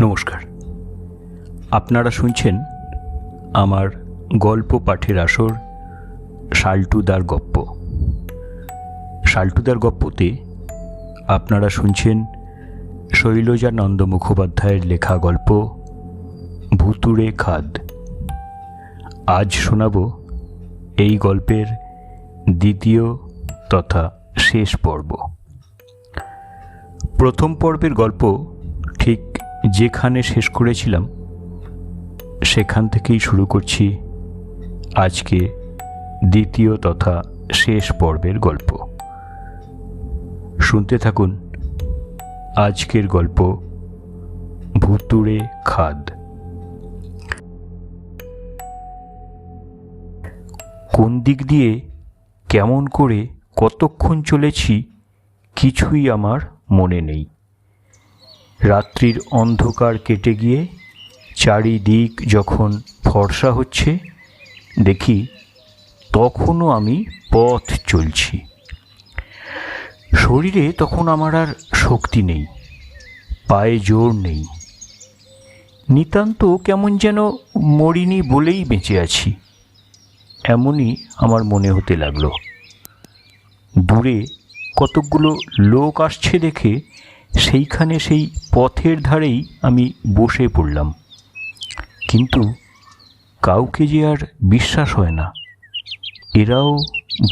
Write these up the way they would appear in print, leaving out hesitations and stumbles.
নমস্কার। আপনারা শুনছেন আমার গল্প পাঠের আসর শাল্টুদার গপ্প। শাল্টুদার গপ্পতে আপনারা শুনছেন শৈলজানন্দ মুখোপাধ্যায়ের লেখা গল্প ভুতুড়ে খাদ। আজ শোনাব এই গল্পের দ্বিতীয় তথা শেষ পর্ব। প্রথম পর্বের গল্প ঠিক যেখানে শেষ করেছিলাম সেখান থেকেই শুরু করছি আজকে দ্বিতীয় তথা শেষ পর্বের গল্প। শুনতে থাকুন আজকের গল্প ভুতুড়ে খাদ। কোন দিক দিয়ে কেমন করে কতক্ষণ চলেছি কিছুই আমার মনে নেই। রাত্রির অন্ধকার কেটে গিয়ে চারিদিক যখন ফর্সা হচ্ছে দেখি তখনও আমি পথ চলছি। শরীরে তখন আমার আর শক্তি নেই, পায়ে জোর নেই, নিতান্ত কেমন যেন মরিনি বলেই বেঁচে আছি এমনই আমার মনে হতে লাগলো। দূরে কতকগুলো লোক আসছে দেখে সেইখানে সেই পথের ধারেই আমি বসে পড়লাম। কিন্তু কাউকে যে আর বিশ্বাস হয় না, এরাও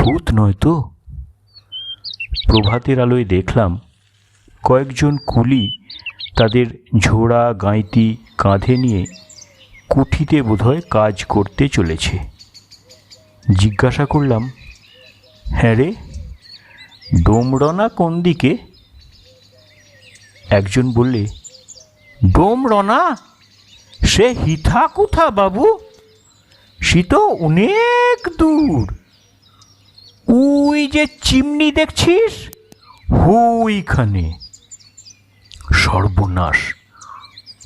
ভূত নয় তো। প্রভাতের আলোয় দেখলাম কয়েকজন কুলি তাদের ঝোড়া গাঁইতি কাঁধে নিয়ে কুঠিতে বোধহয় কাজ করতে চলেছে। জিজ্ঞাসা করলাম, হ্যাঁ রে, ডোমরনা কোন দিকে? একজন বললে, ডোমরনা? সে হিথা কোথা বাবু, সে তো অনেক দূর। ওই যে চিমনি দেখছিস, ওইখানে। সর্বনাশ!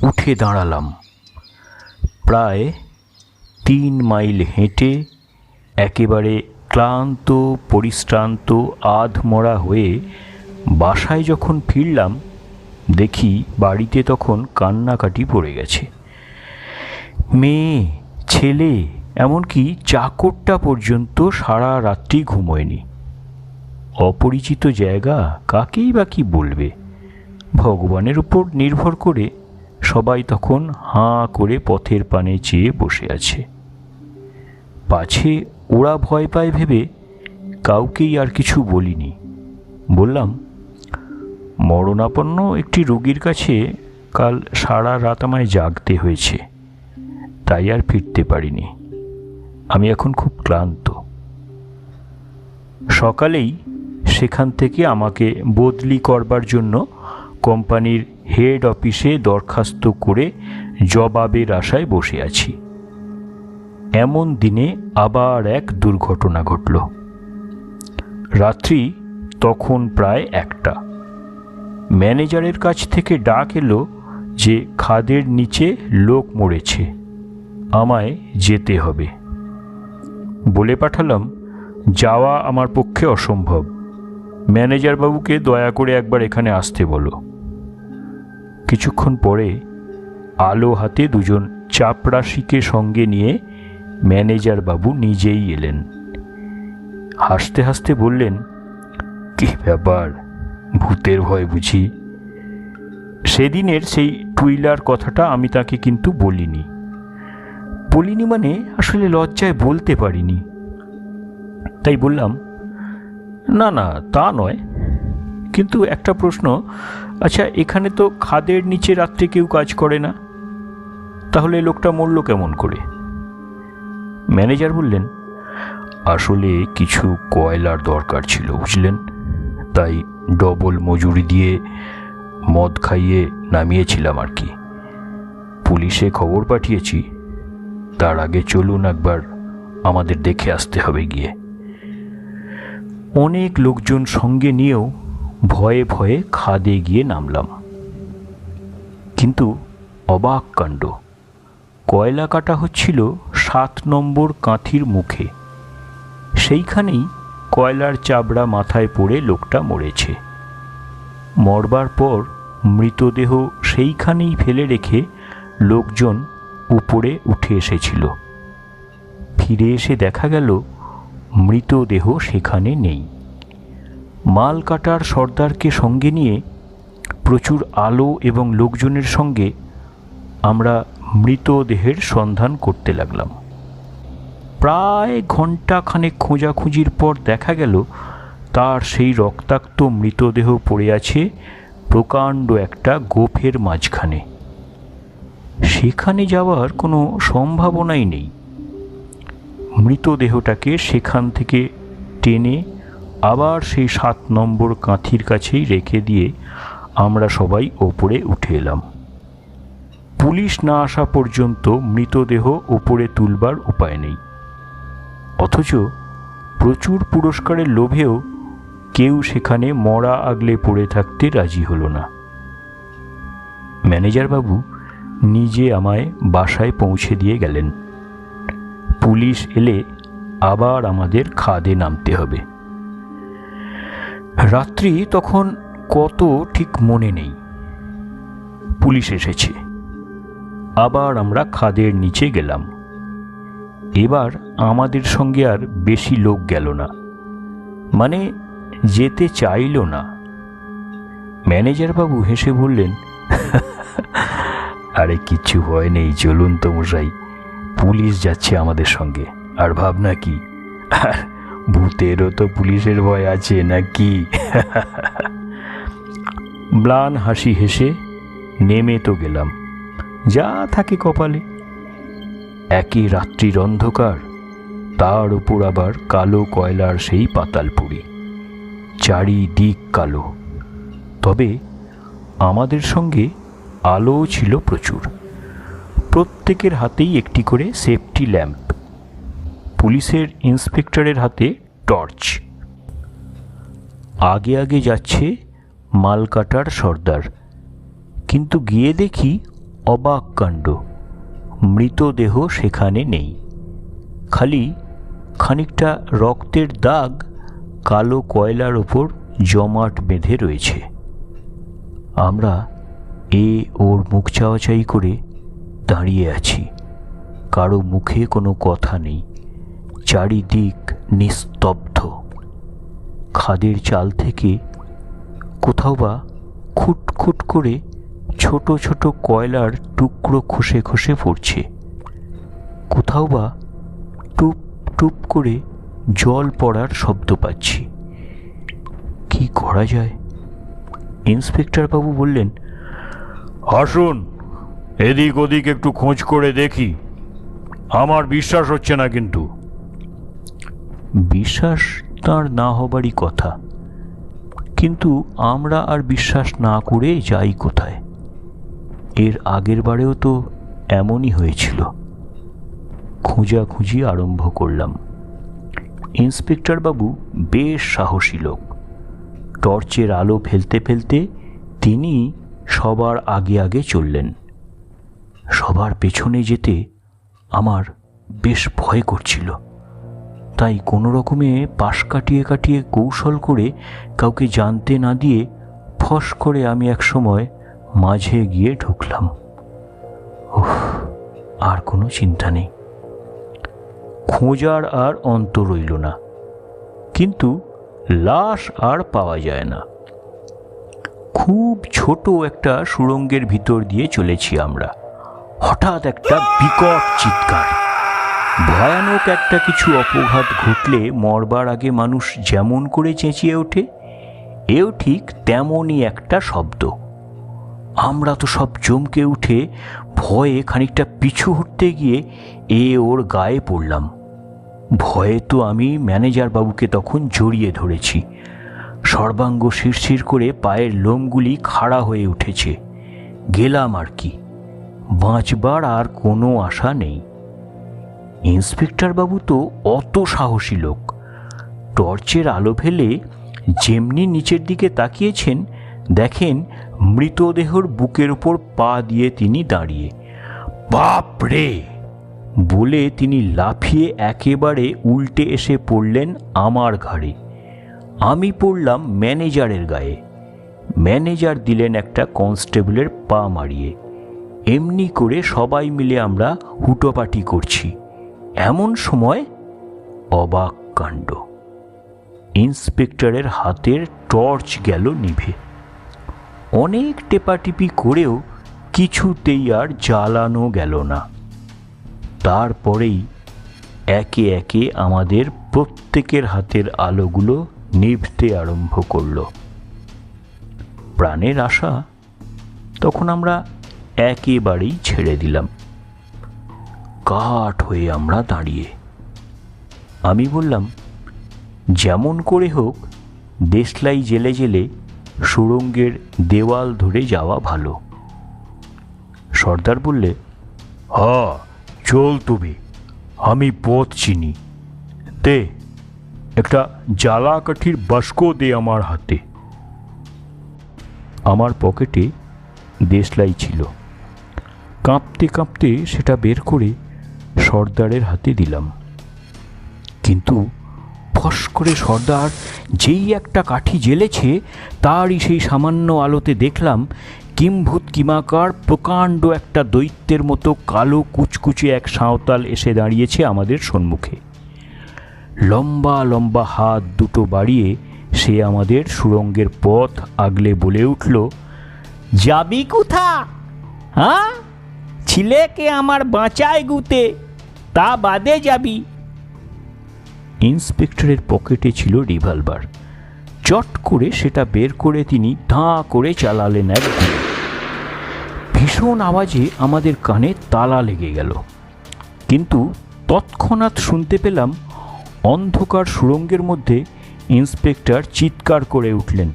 উঠে দাঁড়ালাম। প্রায় 3 মাইল হেঁটে একেবারে ক্লান্ত পরিশ্রান্ত আধমরা হয়ে বাসায় যখন ফিরলাম দেখি বাড়িতে তখন কান্নাকাটি পড়ে গেছে। মেয়ে, ছেলে, এমনকি চাকরটা পর্যন্ত সারা রাত্রি ঘুমোয়নি। অপরিচিত জায়গা, কাকেই বা কি বলবে। ভগবানের উপর নির্ভর করে সবাই তখন হাঁ করে পথের পানে চেয়ে বসে আছে। পাছে ওরা ভয় পায় ভেবে কাউকেই আর কিছু বলিনি। বললাম, মরণাপন্ন একটি রোগীর কাছে কাল সারা রাত আমায় জাগতে হয়েছে, তাই আর ফিরতে পারিনি। আমি এখন খুব ক্লান্ত। সকালেই সেখান থেকে আমাকে বদলি করবার জন্য কোম্পানির হেড অফিসে দরখাস্ত করে জবাবের আশায় বসে আছি। এমন দিনে আবার এক দুর্ঘটনা ঘটল। রাত্রি তখন প্রায় 1টা। ম্যানেজারের কাছ থেকে ডাক এলো যে খাদের নিচে লোক মরেছে, আমায় যেতে হবে। বলে পাঠালাম যাওয়া আমার পক্ষে অসম্ভব, ম্যানেজার বাবুকে দয়া করে একবার এখানে আসতে বলো। কিছুক্ষণ পরে আলো হাতে 2জন চাপরাশিকে সঙ্গে নিয়ে ম্যানেজার বাবু নিজেই এলেন। হাসতে হাসতে বললেন, কি ব্যাপার, ভূতের ভয় বুঝি? সেদিনের সেই টুইলার কথাটা আমি তাকে কিন্তু বলিনি মানে আসলে লজ্জায় বলতে পারিনি। তাই বললাম, না না, তা নয়, কিন্তু একটা প্রশ্ন, আচ্ছা এখানে তো খাদের নিচে রাত্রে কেউ কাজ করে না, তাহলে লোকটা মরল কেমন করে? ম্যানেজার বললেন, আসলে কিছু কয়লার দরকার ছিল বুঝলেন, তাই ডবল মজুরি দিয়ে মদ খাইয়ে নামিয়েছিলাম আর কি। পুলিশে খবর পাঠিয়েছি, তার আগে চলুন একবার আমাদের দেখে আসতে হবে গিয়ে। অনেক লোকজন সঙ্গে নিয়েও ভয়ে ভয়ে খাদে গিয়ে নামলাম। কিন্তু অবাক কাণ্ড, কয়লা কাটা হচ্ছিল 7 নম্বর কাঁথির মুখে। সেইখানেই কয়লার চাবড়া মাথায় পড়ে লোকটা মরেছে। মরবার পর মৃতদেহ সেইখানেই ফেলে রেখে লোকজন উপরে উঠে এসেছিল। ফিরে এসে দেখা গেল মৃতদেহ সেখানে নেই। মাল কাটার সর্দারকে সঙ্গে নিয়ে প্রচুর আলো এবং লোকজনের সঙ্গে আমরা মৃতদেহের সন্ধান করতে লাগলাম। প্রায় ঘণ্টাখানেক খোঁজাখুঁজির পর দেখা গেল তার সেই রক্তাক্ত মৃতদেহ পড়ে আছে প্রকাণ্ড একটা গোফের মাঝখানে। সেখানে যাওয়ার কোনো সম্ভাবনাই নেই। মৃতদেহটাকে সেখান থেকে টেনে আবার সেই 7 নম্বর কাঁথির কাছেই রেখে দিয়ে আমরা সবাই ওপরে উঠে এলাম। পুলিশ না আসা পর্যন্ত মৃতদেহ ওপরে তুলবার উপায় নেই। অথচ প্রচুর পুরস্কারের লোভেও কেউ সেখানে মরা আগলে পড়ে থাকতে রাজি হলো না। ম্যানেজার বাবু নিজে আমায় বাসায় পৌঁছে দিয়ে গেলেন। পুলিশ এলে আবার আমাদের খাদে নামতে হবে। রাত্রি তখন কত ঠিক মনে নেই। পুলিশ এসেছে। আবার আমরা খাদের নিচে গেলাম। এবার আমাদের সঙ্গে আর বেশি লোক গেল না, মানে যেতে চাইল না। ম্যানেজার বাবু হেসে বললেন, আরে কিচ্ছু ভয় নেই, চলুন তো মশাই, পুলিশ যাচ্ছে আমাদের সঙ্গে, আর ভাবনা কি, আর ভূতেরও তো পুলিশের ভয় আছে নাকি। ম্লান হাসি হেসে নেমে তো গেলাম, যা থাকে কপালে। একই রাত্রির অন্ধকার, তার উপর আবার কালো কয়লার সেই পাতালপুরি, চারিদিক কালো। তবে আমাদের সঙ্গে আলোও ছিল প্রচুর। প্রত্যেকের হাতেই একটি করে সেফটি ল্যাম্প, পুলিশের ইন্সপেক্টরের হাতে টর্চ। আগে আগে যাচ্ছে মালকাটার সর্দার, কিন্তু গিয়ে দেখি অবাক কাণ্ড, মৃতদেহ সেখানে নেই। খালি খানিকটা রক্তের দাগ কালো কয়লার ওপর জমাট বেঁধে রয়েছে। আমরা ওর মুখ চাওয়াচাই করে দাঁড়িয়ে আছি। কারো মুখে কোনো কথা নেই, চারিদিক নিস্তব্ধ। খাদের চাল থেকে কোথাও বা খুটখুট করে ছোট ছোট কয়লার টুকরো খসে খসে পড়ছে, কোথাও বা টুপ টুপ করে জল পড়ার শব্দ পাচ্ছি। কি করা যায়? ইন্সপেক্টর বাবু বললেন, আসুন, এদিক ওদিক একটু খোঁজ করে দেখি। আমার বিশ্বাস হচ্ছে না। কিন্তু বিশ্বাস তার না হবারই কথা, কিন্তু আমরা আর বিশ্বাস না করে যাই কোথায়? এর আগের বারেও তো এমনই হয়েছিল। খোঁজাখুঁজি আরম্ভ করলাম। ইন্সপেক্টর বাবু বেশ সাহসী লোক। টর্চের আলো ফেলতে ফেলতে তিনি সবার আগে আগে চললেন। সবার পেছনে যেতে আমার বেশ ভয় করছিল, তাই কোনো রকমে পাশ কাটিয়ে কাটিয়ে কৌশল করে কাউকে জানতে না দিয়ে ফস করে আমি একসময় মাঝে গিয়ে ঢুকলাম। উফ, আর কোনো চিন্তা নেই। খোঁজার আর অন্ত রইল না, কিন্তু লাশ আর পাওয়া যায় না। খুব ছোট একটা সুড়ঙ্গের ভিতর দিয়ে চলেছি আমরা। হঠাৎ একটা বিকট চিৎকার। ভয়ানক একটা কিছু অপঘাত ঘটলে মরবার আগে মানুষ যেমন করে চেঁচিয়ে ওঠে, এও ঠিক তেমনই একটা শব্দ। আমরা তো সব চমকে উঠে ভয়ে খানিকটা পিছু হটতে গিয়ে ওর গায়ে পড়লাম। ভয়ে তো আমি ম্যানেজার বাবুকে তখন জড়িয়ে ধরেছি। সর্বাঙ্গ শিরশির করে পায়ের লোমগুলি খাড়া হয়ে উঠেছে। গেলাম আর কি, বাঁচবার আর কোনো আশা নেই। ইন্সপেক্টর বাবু তো অত সাহসী লোক, টর্চের আলো ফেলে যেমনি নিচের দিকে তাকিয়েছেন, দেখেন মৃতদেহর বুকের ওপর পা দিয়ে তিনি দাঁড়িয়ে। বাপ রে বলে তিনি লাফিয়ে একেবারে উল্টে এসে পড়লেন আমার ঘাড়ে। আমি পড়লাম ম্যানেজারের গায়ে। ম্যানেজার দিলেন একটা কনস্টেবলের পা মারিয়ে। এমনি করে সবাই মিলে আমরা হুটোপাটি করছি। এমন সময় অবাক কাণ্ড, ইন্সপেক্টরের হাতের টর্চ গেল নিভে। অনেক টেপাটিপি করেও কিছুতেই আর জ্বালানো গেল না। তারপরেই একে একে আমাদের প্রত্যেকের হাতের আলোগুলো নিভতে আরম্ভ করল। প্রাণের আশা তখন আমরা একেবারেই ছেড়ে দিলাম। কাঠ হয়ে আমরা দাঁড়িয়ে। আমি বললাম, যেমন করে হোক দেশলাই জেলে জেলে সুড়ঙ্গের দেওয়াল ধরে যাওয়া ভালো। সর্দার বললে, হ্যাঁ চল তবে, আমি পথ চিনি। দে একটা জ্বালা কাঠির বাস্ক দে আমার হাতে। আমার পকেটে দেশলাই ছিল। কাঁপতে কাঁপতে সেটা বের করে সর্দারের হাতে দিলাম। কিন্তু ফস করে সর্দার যেই একটা কাঠি জ্বেলেছে, তারই সেই সামান্য আলোতে দেখলাম কিম্ভূত কিমাকার প্রকাণ্ড একটা দৈত্যের মতো কালো কুচকুচে এক সাঁওতাল এসে দাঁড়িয়েছে আমাদের সম্মুখে। লম্বা লম্বা হাত দুটো বাড়িয়ে সে আমাদের সুড়ঙ্গের পথ আগলে বলে উঠল, যাবি কোথা? হ্যাঁ, ছিলেকে আমার বাঁচায় গুতে, তা বাদে যাবি। ইন্সপেক্টরের পকেটে ছিল রিভলভার। চট করে সেটা বের করে তিনি ধাঁ করে চালালেন এক গুলি। ভীষণ আওয়াজে আমাদের কানে তালা লেগে গেল। কিন্তু তৎক্ষণাৎ শুনতে পেলাম অন্ধকার সুড়ঙ্গের মধ্যে ইন্সপেক্টর চিৎকার করে উঠলেন,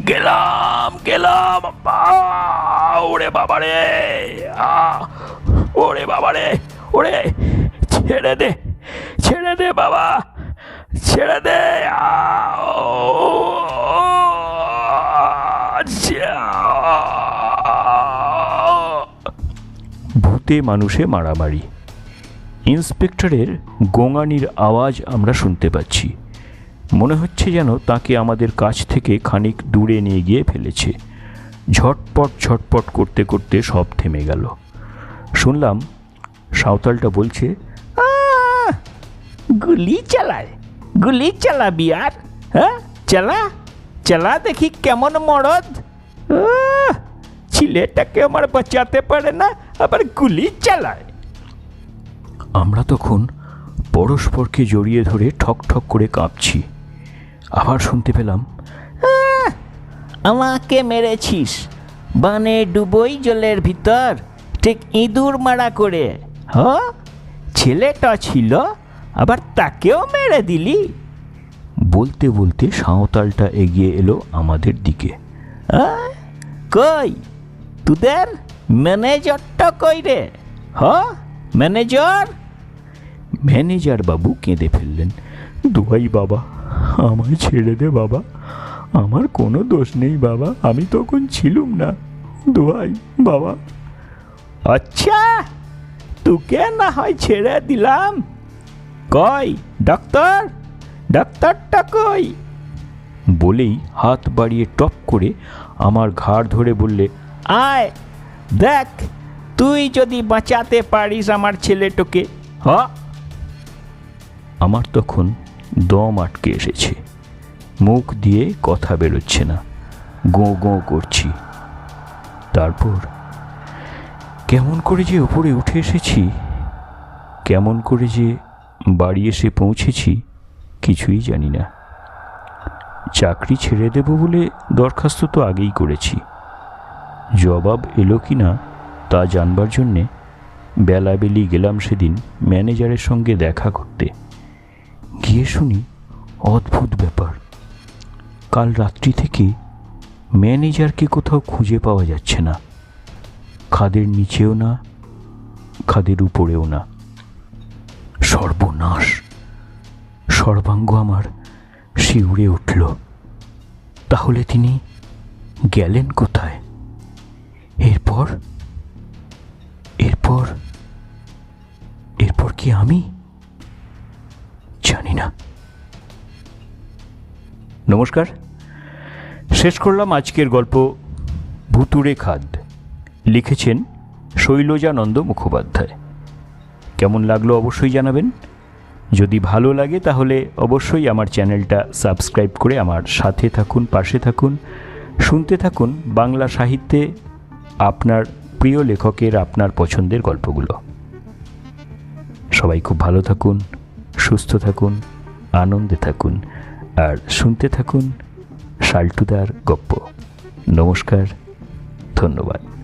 গেলাম গেলাম, ওরে বাবারে, ওরে বাবারে, ওরে ছেড়ে দে, ছেড়ে দে বাবা, ছেড়ে দে। ভূতে মানুষে মারামারি। ইন্সপেক্টরের গোঙানির আওয়াজ আমরা শুনতে পাচ্ছি। মনে হচ্ছে যেন তাকে আমাদের কাছ থেকে খানিক দূরে নিয়ে গিয়ে ফেলেছে। ঝটপট ঝটপট করতে করতে সব থেমে গেল। শুনলাম সাঁওতালটা বলছে, গুলি চালায়, গুলি চালাবি আর? হ্যাঁ চালা, চালা দেখি কেমন মরদ। ছেলেটাকে আমার বাঁচাতে পারে না, আবার গুলি চালায়। আমরা তখন পরস্পরকে জড়িয়ে ধরে ঠক ঠক করে কাঁপছি। আবার শুনতে পেলাম, আমাকে মেরেছিস বানে ডুবই জলের ভিতর, ঠিক ইঁদুর মারা করে। ছেলেটা ছিল, আবার তাকেও মেরে দিলি। বলতে বলতে সাঁওতালটা এগিয়ে এলো আমাদের দিকে। কই তোদের ম্যানেজারটা কই রে? ম্যানেজার? ম্যানেজার বাবু কেঁদে ফেললেন, দোহাই বাবা, আমায় ছেড়ে দে বাবা, আমার কোনো দোষ নেই বাবা, আমি তখন ছিলুম না, দোহাই বাবা। আচ্ছা, তোকে না হয় ছেড়ে দিলাম, কই ডাক্তার, ডাক্তারটা কই? বলেই হাত বাড়িয়ে টপ করে আমার ঘাড় ধরে বললে, আয় দেখ তুই যদি বাঁচাতে পারিস আমার ছেলেটাকে। আমার তখন দম আটকে এসেছে, মুখ দিয়ে কথা বেরোচ্ছে না, গোঁ গোঁ করছি। তারপর কেমন করে যে উপরে উঠে এসেছি, কেমন করে যে বাড়ি এসে পৌঁছেছি, কিছুই জানি না। চাকরি ছেড়ে দেব বলে দরখাস্ত তো আগেই করেছি। জবাব এলো কি না তা জানবার জন্যে বেলাবেলি গেলাম সেদিন ম্যানেজারের সঙ্গে দেখা করতে। গিয়ে শুনি অদ্ভুত ব্যাপার, কাল রাত্রি থেকে ম্যানেজারকে কোথাও খুঁজে পাওয়া যাচ্ছে না। খাদের নিচেও না, খাদের উপরেও না। সর্বনাশ! সর্বাঙ্গ আমার শিউরে উঠল। তাহলে তিনি গেলেন কোথায়? এরপর এরপর এরপর কি আমি জানি না। নমস্কার, শেষ করলাম আজকের গল্প ভুতুড়ে খাদ। লিখেছেন শৈলজানন্দ মুখোপাধ্যায়। কেমন লাগলো অবশ্যই জানাবেন। যদি ভালো লাগে তাহলে অবশ্যই আমার চ্যানেলটা সাবস্ক্রাইব করে আমার সাথে থাকুন, পাশে থাকুন, শুনতে থাকুন বাংলা সাহিত্যে আপনার প্রিয় লেখকের আপনার পছন্দের গল্পগুলো। সবাই খুব ভালো থাকুন, সুস্থ থাকুন, আনন্দে থাকুন, আর শুনতে থাকুন শাল্টুদার গপ্প। নমস্কার, ধন্যবাদ।